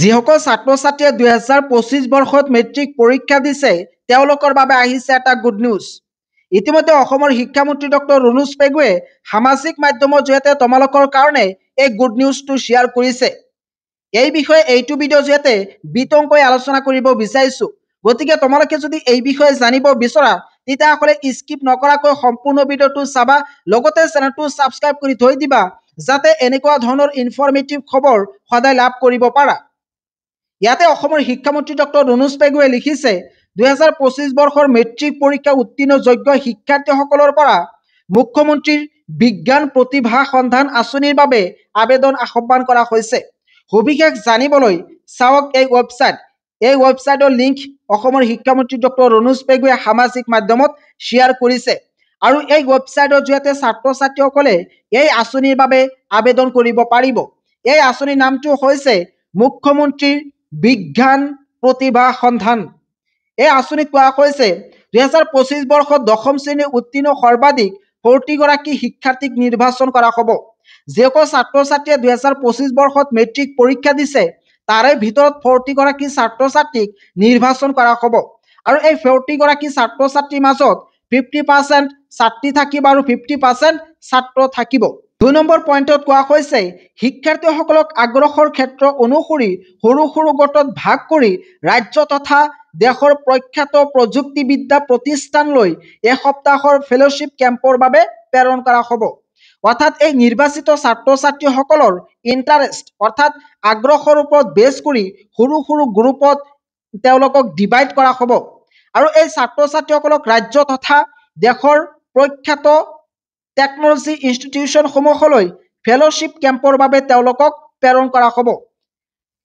যিসকল ছাত্ৰ ছাত্ৰীয়ে 2025 বৰ্ষত মেট্ৰিক পৰীক্ষা দিছে তেওঁলোকৰ বাবে আহিছে এটা গুড নিউজ। ইতিমধ্যে অসমৰ শিক্ষামন্ত্ৰী ডক্টৰ ৰণোজ পেগুৱে সামাজিক মাধ্যমৰ জৰিয়তে তোমালোকৰ কাৰণে এই গুড নিউজটো শ্বেয়াৰ কৰিছে। এই বিষয়ে এইটো ভিডিঅ'ৰ জৰিয়তে বিতংকৈ আলোচনা কৰিব বিচাৰিছোঁ। গতিকে তোমালোকে যদি এই বিষয়ে জানিব বিচৰা তেতিয়াহ'লে স্কিপ নকৰাকৈ সম্পূৰ্ণ ভিডিঅ'টো চাবা, লগতে চেনেলটো ছাবস্ক্ৰাইব কৰি থৈ দিবা যাতে এনেকুৱা ধৰণৰ ইনফৰ্মেটিভ খবৰ সদায় লাভ কৰিব পাৰা। ইয়াতে অসমৰ শিক্ষামন্ত্ৰী ডক্টৰ ৰণোজ পেগুৱে লিখিছে 2025 বৰ্ষৰ মেট্ৰিক পৰীক্ষা উত্তীৰ্ণ যোগ্য শিক্ষাৰ্থীসকলৰ পৰা মুখ্যমন্ত্ৰীৰ বিজ্ঞান প্ৰতিভা সন্ধান আঁচনিৰ বাবে আবেদন আহ্বান কৰা হৈছে। সবিশেষ জানিবলৈ চাওক এই ৱেবছাইট। এই ৱেবছাইটৰ লিংক অসমৰ শিক্ষামন্ত্ৰী ডক্টৰ ৰণোজ পেগুৱে সামাজিক মাধ্যমত শ্বেয়াৰ কৰিছে আৰু এই ৱেবছাইটৰ জৰিয়তে ছাত্ৰ ছাত্ৰীসকলে এই আঁচনিৰ বাবে আবেদন কৰিব পাৰিব। এই আঁচনিৰ নামটো হৈছে মুখ্যমন্ত্ৰীৰ বিজ্ঞান প্ৰতিভা সন্ধান। এই আঁচনিত কোৱা হৈছে 2025 বৰ্ষত 10ম শ্ৰেণীৰ উত্তীৰ্ণ সৰ্বাধিক 40 গৰাকী শিক্ষাৰ্থীক নিৰ্বাচন কৰা হ'ব। যিসকল ছাত্ৰ ছাত্ৰীয়ে 2025 বৰ্ষত মেট্ৰিক পৰীক্ষা দিছে তাৰে ভিতৰত 40 গৰাকী ছাত্ৰ ছাত্ৰীক নিৰ্বাচন কৰা হ'ব আৰু এই 40 গৰাকী ছাত্ৰ ছাত্ৰীৰ মাজত 50% ছাত্ৰী থাকিব আৰু 50% ছাত্ৰ থাকিব। 2 নম্বৰ পইণ্টত কোৱা হৈছে শিক্ষাৰ্থীসকলক আগ্ৰহৰ ক্ষেত্ৰ অনুসৰি সৰু সৰু গোটত ভাগ কৰি ৰাজ্য তথা দেশৰ প্ৰখ্যাত প্ৰযুক্তিবিদ্যা প্ৰতিষ্ঠানলৈ এসপ্তাহৰ ফেলোশ্বিপ কেম্পৰ বাবে প্ৰেৰণ কৰা হ'ব। অৰ্থাৎ এই নিৰ্বাচিত ছাত্ৰ ছাত্ৰীসকলৰ ইণ্টাৰেষ্ট অৰ্থাৎ আগ্ৰহৰ ওপৰত বেছ কৰি সৰু সৰু গ্ৰুপত তেওঁলোকক ডিভাইড কৰা হ'ব আৰু এই ছাত্ৰ ছাত্ৰীসকলক ৰাজ্য তথা দেশৰ প্ৰখ্যাত টেকনলজি ইনষ্টিটিউশ্যনসমূহলৈ ফেলোশ্বিপ কেম্পৰ বাবে তেওঁলোকক প্ৰেৰণ কৰা হ'ব।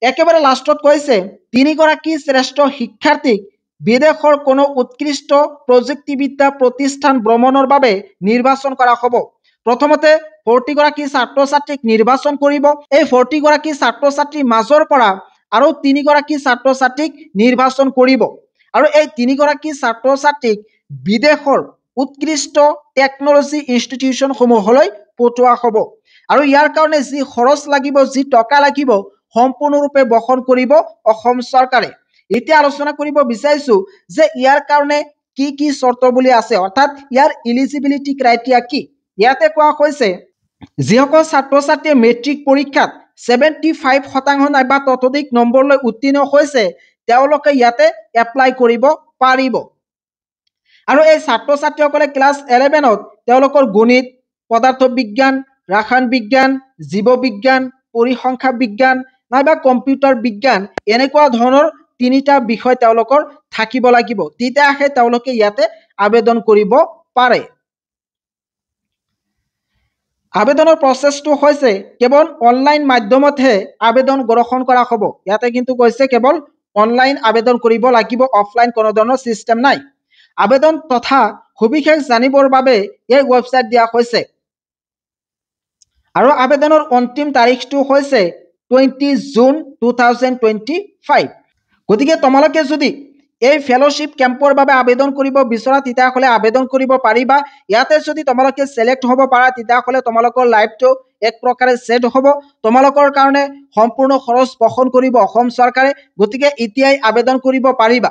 একেবাৰে লাষ্টত কৈছে 3 গৰাকী শ্ৰেষ্ঠ শিক্ষাৰ্থীক বিদেশৰ কোনো উৎকৃষ্ট প্ৰযুক্তিবিদ্যা প্ৰতিষ্ঠান ভ্ৰমণৰ বাবে নিৰ্বাচন কৰা হ'ব। প্ৰথমতে 40 গৰাকী ছাত্ৰ ছাত্ৰীক নিৰ্বাচন কৰিব। এই 40 গৰাকী ছাত্ৰ ছাত্ৰীৰ মাজৰ পৰা আৰু 3 গৰাকী ছাত্ৰ ছাত্ৰীক নিৰ্বাচন কৰিব আৰু এই 3 গৰাকী ছাত্ৰ ছাত্ৰীক বিদেশৰ উৎকৃষ্ট টেকনলজি ইনষ্টিটিউশ্যনসমূহলৈ পঠোৱা হ'ব আৰু ইয়াৰ কাৰণে যি খৰচ লাগিব, যি টকা লাগিব সম্পূৰ্ণৰূপে বহন কৰিব অসম চৰকাৰে। এতিয়া আলোচনা কৰিব বিচাৰিছোঁ যে ইয়াৰ কাৰণে কি কি চৰ্তৱলী আছে অৰ্থাৎ ইয়াৰ ইলিজিবিলিটি ক্ৰাইটেৰিয়া কি। ইয়াতে কোৱা হৈছে যিসকল ছাত্ৰ ছাত্ৰীয়ে মেট্ৰিক পৰীক্ষাত 75% নাইবা ততোধিক নম্বৰলৈ উত্তীৰ্ণ হৈছে তেওঁলোকে ইয়াতে এপ্লাই কৰিব পাৰিব আৰু এই ছাত্ৰ ছাত্ৰীসকলে ক্লাছ 11ত তেওঁলোকৰ গণিত, পদাৰ্থ বিজ্ঞান, ৰসায়ন বিজ্ঞান, জীৱ বিজ্ঞান, পৰিসংখ্যা বিজ্ঞান নাইবা কম্পিউটাৰ বিজ্ঞান এনেকুৱা ধৰণৰ 3টা বিষয় তেওঁলোকৰ থাকিব লাগিব, তেতিয়াহে তেওঁলোকে ইয়াতে আবেদন কৰিব পাৰে। আবেদনৰ প্ৰচেছটো হৈছে কেৱল অনলাইন মাধ্যমতহে আবেদন গ্ৰহণ কৰা হ'ব। ইয়াতে কিন্তু কৈছে কেৱল অনলাইন আবেদন কৰিব লাগিব, অফলাইন কোনো ধৰণৰ ছিষ্টেম নাই। আবেদন তথা সবিশেষ জানিবৰ বাবে এই ৱেবছাইট দিয়া হৈছে আৰু আবেদনৰ অন্তিম তাৰিখটো হৈছে 20 জুন 2025। গতিকে তোমালোকে যদি এই ফেলোশ্বিপ কেম্পৰ বাবে আবেদন কৰিব বিচৰা তেতিয়াহ'লে আবেদন কৰিব পাৰিবা। ইয়াতে যদি তোমালোকে চিলেক্ট হ'ব পাৰা তেতিয়াহ'লে তোমালোকৰ লাইফটো এক প্ৰকাৰে ছেট হ'ব। তোমালোকৰ কাৰণে সম্পূৰ্ণ খৰচ বহন কৰিব অসম চৰকাৰে। গতিকে এতিয়াই আবেদন কৰিব পাৰিবা।